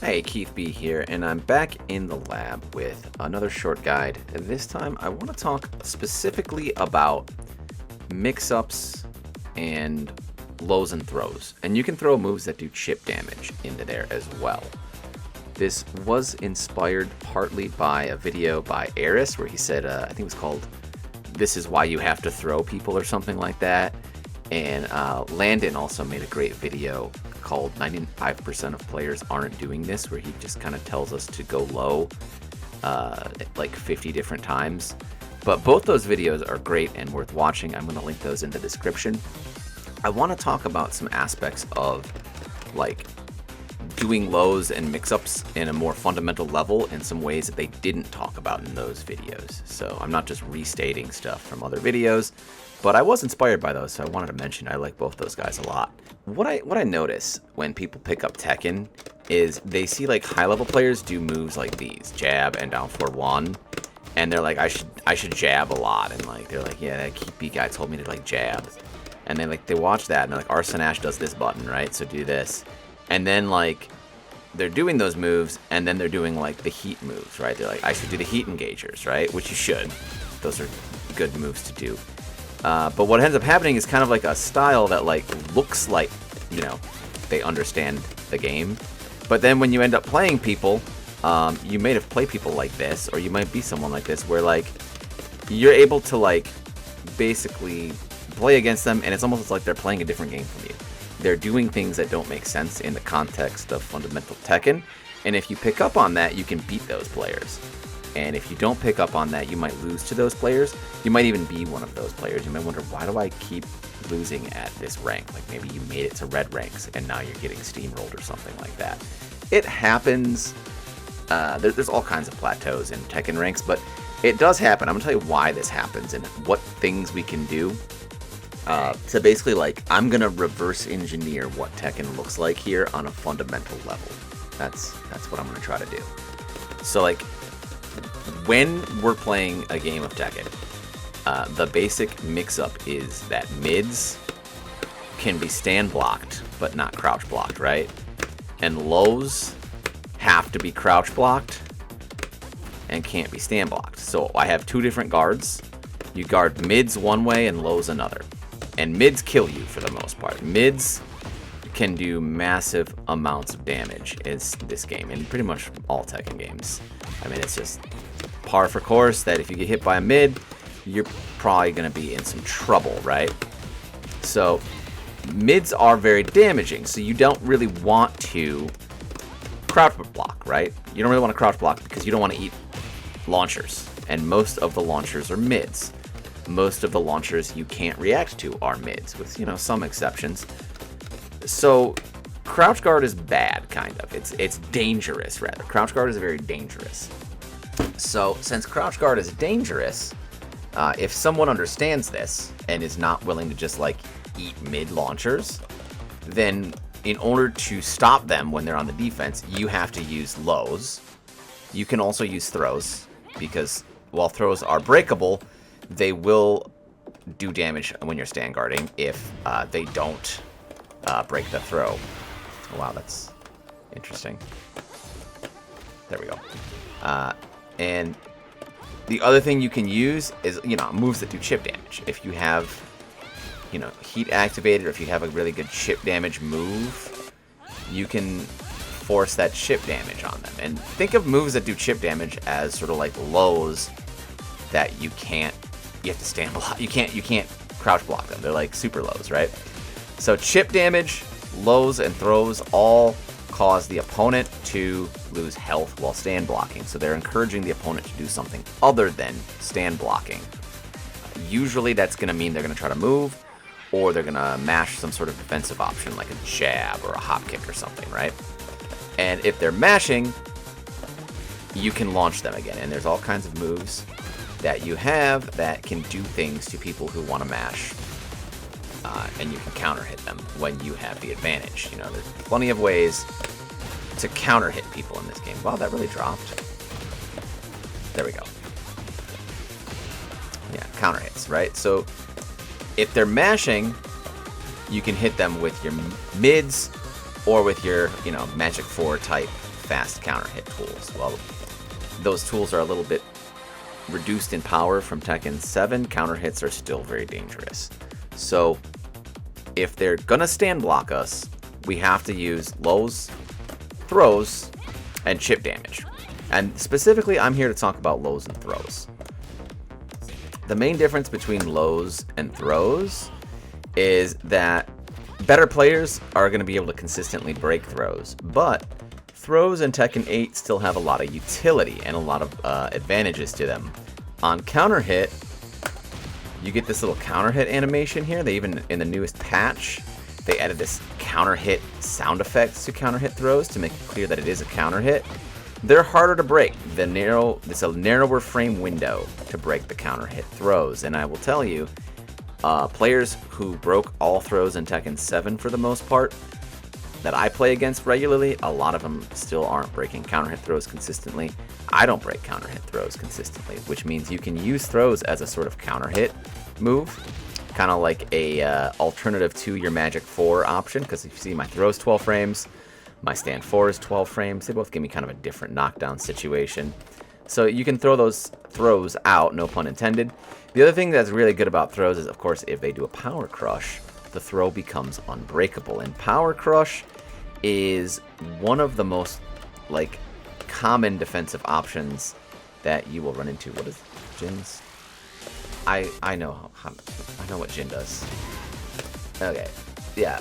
Hey, Keith B here, and I'm back in the lab with another short guide. This time I want to talk specifically about mix-ups and lows and throws. And you can throw moves that do chip damage into there as well. This was inspired partly by a video by Aris where he said, I think it was called "This is Why You Have to Throw People" or something like that. And Landon also made a great video called 95% of players aren't doing this, where he just kind of tells us to go low like 50 different times. But both those videos are great and worth watching. I'm going to link those in the description. I want to talk about some aspects of like doing lows and mix-ups in a more fundamental level in some ways that they didn't talk about in those videos. So I'm not just restating stuff from other videos, but I was inspired by those, so I wanted to mention I like both those guys a lot. What I notice when people pick up Tekken is they see like high-level players do moves like these, jab and down forward one, and they're like, I should jab a lot, and like they're like, yeah, that Keep guy told me to like jab, and they watch that and they're like, Aris does this button, right? So do this, and then like they're doing those moves, and then they're doing like the heat moves, right? They're like, I should do the heat engagers, right? Which you should. Those are good moves to do. But what ends up happening is kind of like a style that like looks like, you know, they understand the game. But then when you end up playing people, you may have played people like this, or you might be someone like this, where like you're able to like basically play against them, and it's almost like they're playing a different game from you. They're doing things that don't make sense in the context of fundamental Tekken, and if you pick up on that, you can beat those players. And if you don't pick up on that, you might lose to those players. You might even be one of those players. You might wonder, why do I keep losing at this rank? Like maybe you made it to red ranks and now you're getting steamrolled or something like that. It happens. There's all kinds of plateaus in Tekken ranks, but it does happen. I'm going to tell you why this happens and what things we can do to basically like, I'm going to reverse engineer what Tekken looks like here on a fundamental level. That's what I'm going to try to do. So like, when we're playing a game of Tekken, the basic mix-up is that mids can be stand blocked, but not crouch blocked, right? And lows have to be crouch blocked and can't be stand blocked. So I have two different guards. You guard mids one way and lows another. And mids kill you for the most part. Mids can do massive amounts of damage in this game, and pretty much all Tekken games. I mean, it's just par for course that if you get hit by a mid, you're probably going to be in some trouble, right? So mids are very damaging, so you don't really want to crouch block, right? You don't really want to crouch block because you don't want to eat launchers, and most of the launchers are mids. Most of the launchers you can't react to are mids, with, you know, some exceptions. So crouch guard is bad, kind of. It's dangerous, rather. Crouch guard is very dangerous. So since crouch guard is dangerous, if someone understands this and is not willing to just like eat mid launchers, then in order to stop them when they're on the defense, you have to use lows. You can also use throws, because while throws are breakable, they will do damage when you're stand guarding if they don't break the throw. Oh, wow, that's interesting. There we go. And the other thing you can use is, you know, moves that do chip damage. If you have, you know, heat activated, or if you have a really good chip damage move, you can force that chip damage on them. And think of moves that do chip damage as sort of like lows that you have to stand block. You can't crouch block them. They're like super lows, right? So chip damage, lows, and throws all cause the opponent to lose health while stand blocking. So they're encouraging the opponent to do something other than stand blocking. Usually that's going to mean they're going to try to move, or they're going to mash some sort of defensive option like a jab or a hop kick or something, right? And if they're mashing, you can launch them again. And there's all kinds of moves that you have that can do things to people who want to mash. And you can counter hit them when you have the advantage. You know, there's plenty of ways to counter hit people in this game. Wow, that really dropped. There we go. Yeah, counter hits, right? So if they're mashing, you can hit them with your mids or with your, you know, Magic 4 type fast counter hit tools. Well, those tools are a little bit reduced in power from Tekken 7. Counter hits are still very dangerous. So if they're gonna stand block us, we have to use lows, throws, and chip damage. And specifically, I'm here to talk about lows and throws. The main difference between lows and throws is that better players are going to be able to consistently break throws, but throws in Tekken 8 still have a lot of utility and a lot of advantages to them. On counter hit, you get this little counter hit animation here. They even, in the newest patch, they added this counter hit sound effects to counter hit throws to make it clear that it is a counter hit. They're harder to break. It's a narrower frame window to break the counter hit throws, and I will tell you, players who broke all throws in Tekken 7 for the most part that I play against regularly, a lot of them still aren't breaking counter hit throws consistently. I don't break counter hit throws consistently, which means you can use throws as a sort of counter hit move, kind of like a alternative to your Magic 4 option, because if you see my throws 12 frames, my stand 4 is 12 frames. They both give me kind of a different knockdown situation. So you can throw those throws out, no pun intended. The other thing that's really good about throws is, of course, if they do a power crush, the throw becomes unbreakable. And power crush is one of the most common defensive options that you will run into. What is Jin's? I know what Jin does. Okay, yeah.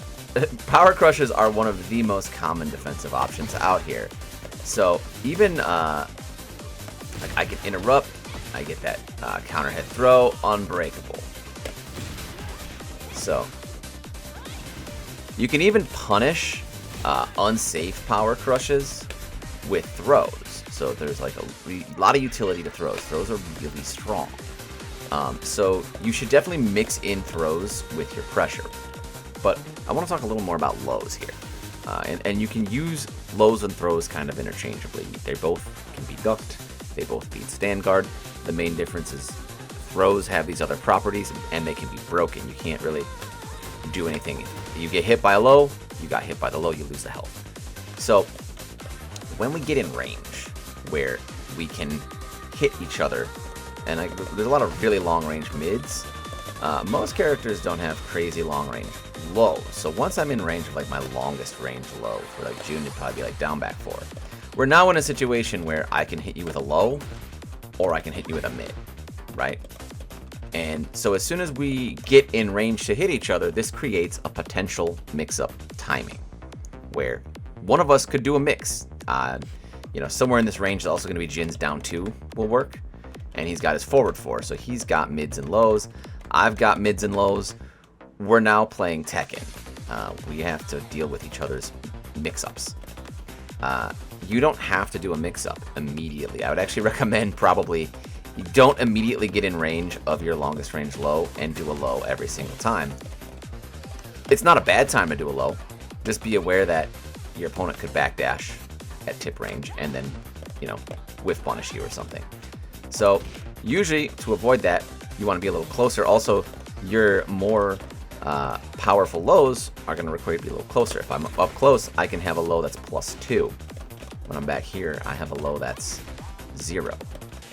Power crushes are one of the most common defensive options out here. So even I can interrupt. I get that counter hit throw, unbreakable. So you can even punish unsafe power crushes with throws. So there's like a lot of utility to throws. Throws are really strong. So you should definitely mix in throws with your pressure. But I want to talk a little more about lows here. And you can use lows and throws kind of interchangeably. They both can be ducked. They both beat stand guard. The main difference is throws have these other properties and they can be broken. You can't really do anything. You get hit by a low, you got hit by the low, you lose the health. So when we get in range where we can hit each other, and there's a lot of really long range mids, most characters don't have crazy long range lows. So once I'm in range of like my longest range low, for like June, it'd probably be like down back 4. We're now in a situation where I can hit you with a low, or I can hit you with a mid, right? And so as soon as we get in range to hit each other, this creates a potential mix-up timing, where one of us could do a mix. Somewhere in this range is also going to be Jin's down 2 will work, and he's got his forward 4, so he's got mids and lows. I've got mids and lows. We're now playing Tekken. We have to deal with each other's mix-ups. You don't have to do a mix-up immediately. I would actually recommend probably you don't immediately get in range of your longest range low and do a low every single time. It's not a bad time to do a low. Just be aware that your opponent could backdash at tip range and then, whiff punish you or something. So usually to avoid that, you want to be a little closer. Also, your more powerful lows are going to require you to be a little closer. If I'm up close, I can have a low that's +2. When I'm back here, I have a low that's 0.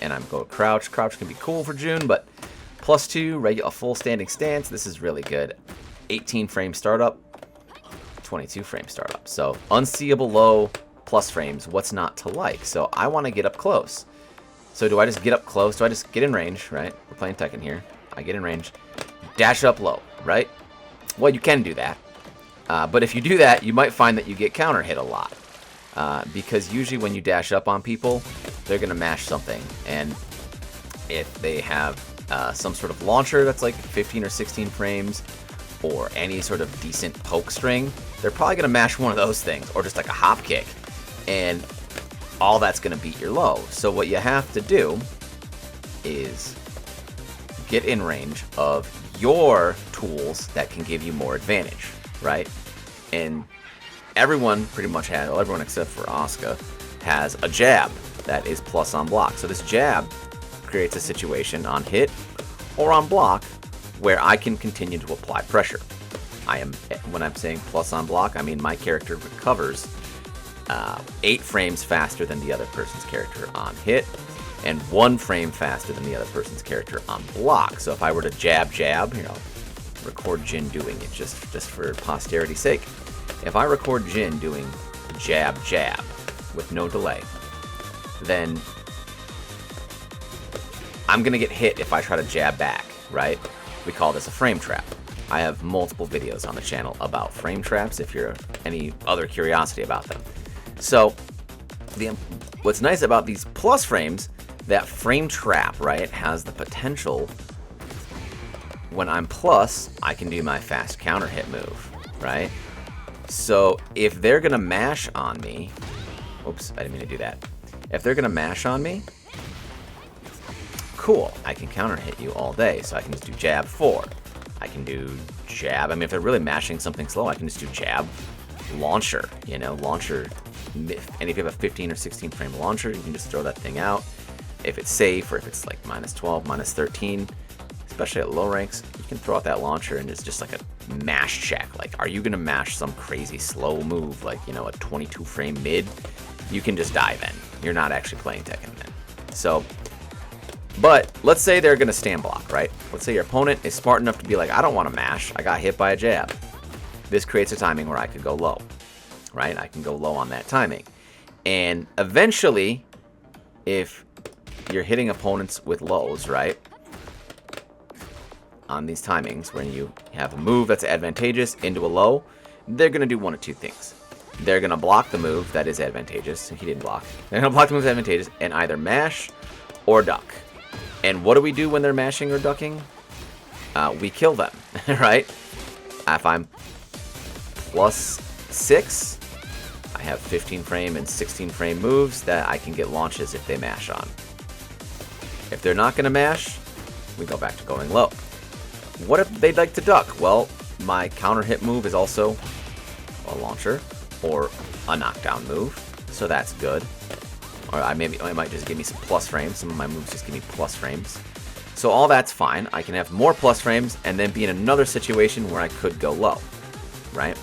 And I'm going crouch. Crouch can be cool for June, but +2, a full standing stance, this is really good. 18 frame startup, 22 frame startup. So unseeable low, plus frames, what's not to like? So I want to get up close. So do I just get up close? Do I just get in range, right? We're playing Tekken here. I get in range, dash up low, right? Well, you can do that. But if you do that, you might find that you get counter hit a lot. Because usually when you dash up on people, they're going to mash something. And if they have some sort of launcher that's like 15 or 16 frames, or any sort of decent poke string, they're probably going to mash one of those things, or just like a hop kick. And all that's going to beat your low. So what you have to do is get in range of your tools that can give you more advantage, right? And everyone pretty much has, well, everyone except for Asuka, has a jab that is plus on block. So this jab creates a situation on hit or on block where I can continue to apply pressure. When I'm saying plus on block, I mean my character recovers 8 frames faster than the other person's character on hit, and 1 frame faster than the other person's character on block. So if I were to jab, record Jin doing it just for posterity's sake. If I record Jin doing jab, with no delay, then I'm going to get hit if I try to jab back, right? We call this a frame trap. I have multiple videos on the channel about frame traps if you're any other curiosity about them. So what's nice about these plus frames, that frame trap, right, has the potential, when I'm plus, I can do my fast counter hit move, right? So if they're going to mash on me, oops, I didn't mean to do that. If they're going to mash on me, cool, I can counter hit you all day. So I can just do jab 4. I can do jab. I mean, if they're really mashing something slow, I can just do jab, launcher, launcher. And if you have a 15 or 16 frame launcher, you can just throw that thing out. If it's safe, or if it's like -12, -13, especially at low ranks, you can throw out that launcher and it's just like a mash check. Like, are you going to mash some crazy slow move, like, a 22 frame mid? You can just dive in. You're not actually playing Tekken then. So, but let's say they're going to stand block, right? Let's say your opponent is smart enough to be like, I don't want to mash. I got hit by a jab. This creates a timing where I could go low, right? I can go low on that timing. And eventually, if you're hitting opponents with lows, right? On these timings, when you have a move that's advantageous into a low, they're going to do one of two things. They're going to block the move that is advantageous. He didn't block. They're going to block the move that's advantageous and either mash or duck. And what do we do when they're mashing or ducking? We kill them, right? If I'm +6, I have 15 frame and 16 frame moves that I can get launches if they mash on. If they're not going to mash, we go back to going low. What if they'd like to duck? Well, my counter hit move is also a launcher or a knockdown move, so that's good. Or it might just give me some plus frames. Some of my moves just give me plus frames. So all that's fine. I can have more plus frames and then be in another situation where I could go low, right?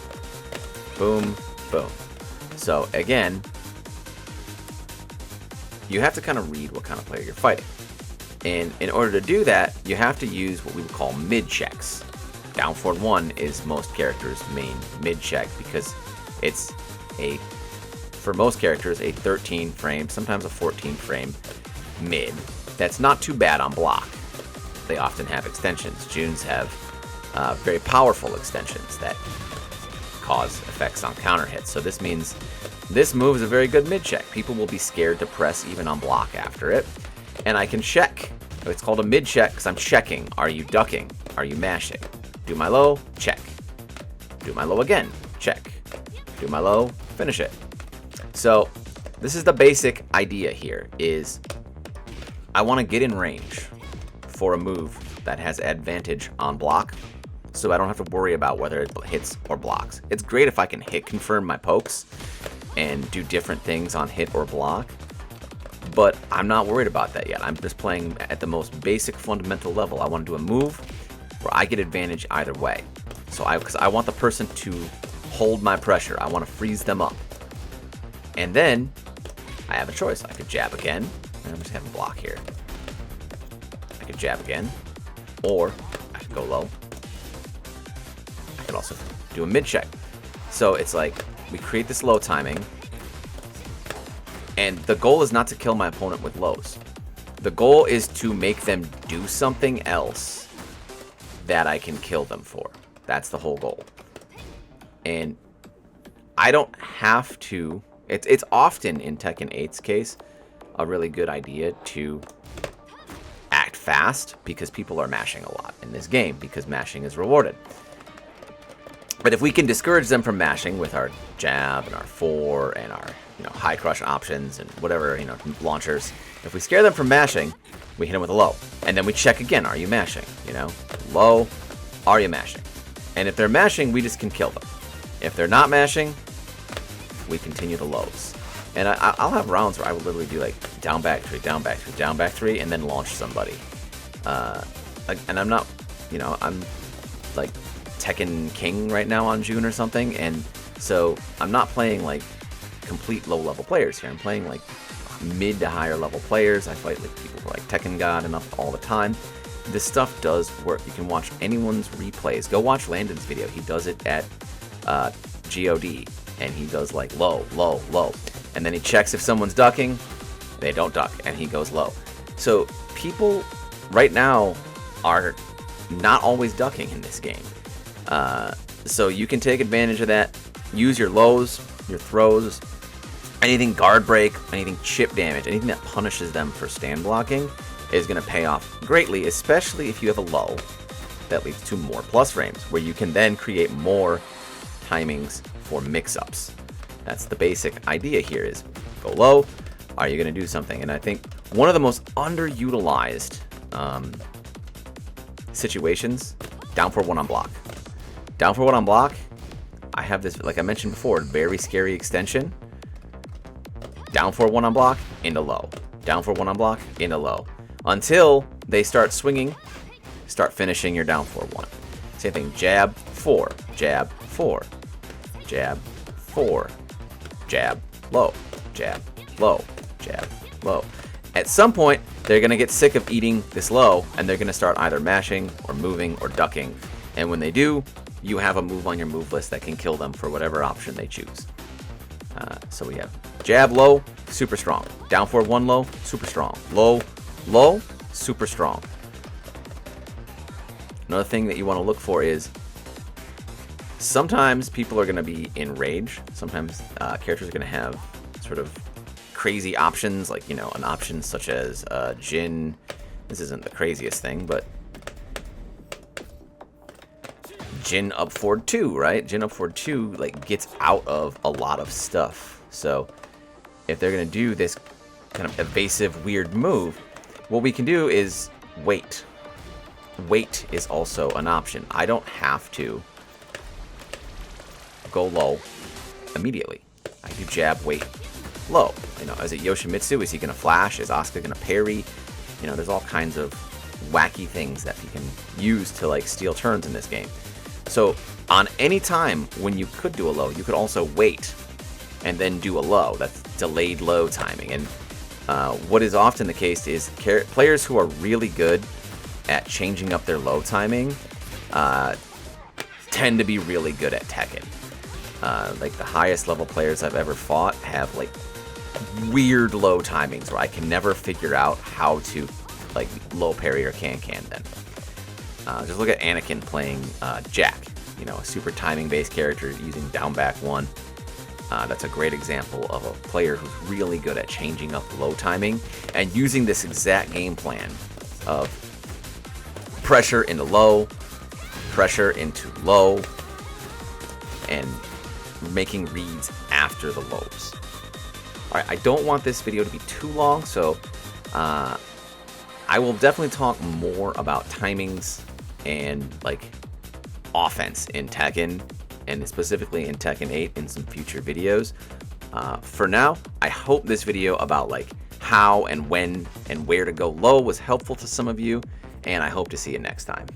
Boom, boom. So again, you have to kind of read what kind of player you're fighting. And in order to do that, you have to use what we would call mid checks. Down forward 1 is most characters' main mid check because it's for most characters, a 13 frame, sometimes a 14 frame mid. That's not too bad on block. They often have extensions. Junes have very powerful extensions that cause effects on counter hits. So this means this move is a very good mid check. People will be scared to press even on block after it. And I can check. It's called a mid check because I'm checking. Are you ducking? Are you mashing? Do my low, check. Do my low again, check. Do my low, finish it. So this is the basic idea here is I want to get in range for a move that has advantage on block so I don't have to worry about whether it hits or blocks. It's great if I can hit confirm my pokes and do different things on hit or block, but I'm not worried about that yet. I'm just playing at the most basic fundamental level. I want to do a move where I get advantage either way. So because I want the person to hold my pressure. I want to freeze them up. And then I have a choice. I could jab again. I'm just having block here. I could jab again. Or I could go low. I could also do a mid check. So it's like we create this low timing. And the goal is not to kill my opponent with lows. The goal is to make them do something else that I can kill them for. That's the whole goal. And I don't have to... It's often, in Tekken 8's case, a really good idea to act fast because people are mashing a lot in this game because mashing is rewarded. But if we can discourage them from mashing with our jab and our 4 and our high crush options and whatever, launchers, if we scare them from mashing, we hit them with a low. And then we check again, are you mashing? Low, are you mashing? And if they're mashing, we just can kill them. If they're not mashing, we continue the lows. And I'll have rounds where I will literally do like down back 3, down back 3, down back 3, and then launch somebody. And I'm not, I'm like Tekken King right now on June or something, and so I'm not playing like complete low-level players here. I'm playing like mid to higher level players. I fight like people like Tekken God and up all the time. This stuff does work. You can watch anyone's replays. Go watch Landon's video. He does it at GOD, and he does like low, low, low. And then he checks if someone's ducking. They don't duck, and he goes low. So people right now are not always ducking in this game. So you can take advantage of that. Use your lows, your throws, anything guard break, anything chip damage, anything that punishes them for stand blocking is going to pay off greatly, especially if you have a low that leads to more plus frames, where you can then create more timings for mix-ups. That's the basic idea here is go low, are you going to do something? And I think one of the most underutilized situations, down for one on block. Down for one on block, I have this, like I mentioned before, very scary extension. Down for one on block, into low. Down for one on block, into low. Until they start swinging, start finishing your down for one. Same thing, jab, 4, jab, 4, jab, 4, jab, low, jab, low, jab, low. At some point, they're going to get sick of eating this low, and they're going to start either mashing or moving or ducking. And when they do, you have a move on your move list that can kill them for whatever option they choose. So we have jab low, super strong. Down for one low, super strong. Low, low, super strong. Another thing that you want to look for is sometimes people are going to be in rage. Sometimes characters are going to have sort of crazy options, like, you know, an option such as Jin. This isn't the craziest thing, but Jin up forward 2, right? Jin up forward 2 like gets out of a lot of stuff. So if they're gonna do this kind of evasive weird move, what we can do is wait. Wait is also an option. I don't have to go low immediately. I do jab, wait, low. You know, is it Yoshimitsu? Is he gonna flash? Is Asuka gonna parry? You know, there's all kinds of wacky things that you can use to like steal turns in this game. So on any time when you could do a low, you could also wait and then do a low. That's delayed low timing. And what is often the case is players who are really good at changing up their low timing tend to be really good at Tekken. Like the highest level players I've ever fought have like weird low timings where I can never figure out how to like low parry or can them. Just look at Anakin playing Jack, you know, a super timing based character using down back 1. That's a great example of a player who's really good at changing up low timing and using this exact game plan of pressure into low, pressure into low, and making reads after the lows. Alright, I don't want this video to be too long, so I will definitely talk more about timings and like offense in Tekken, and specifically in Tekken 8 in some future videos. For now, I hope this video about like how and when and where to go low was helpful to some of you, and I hope to see you next time.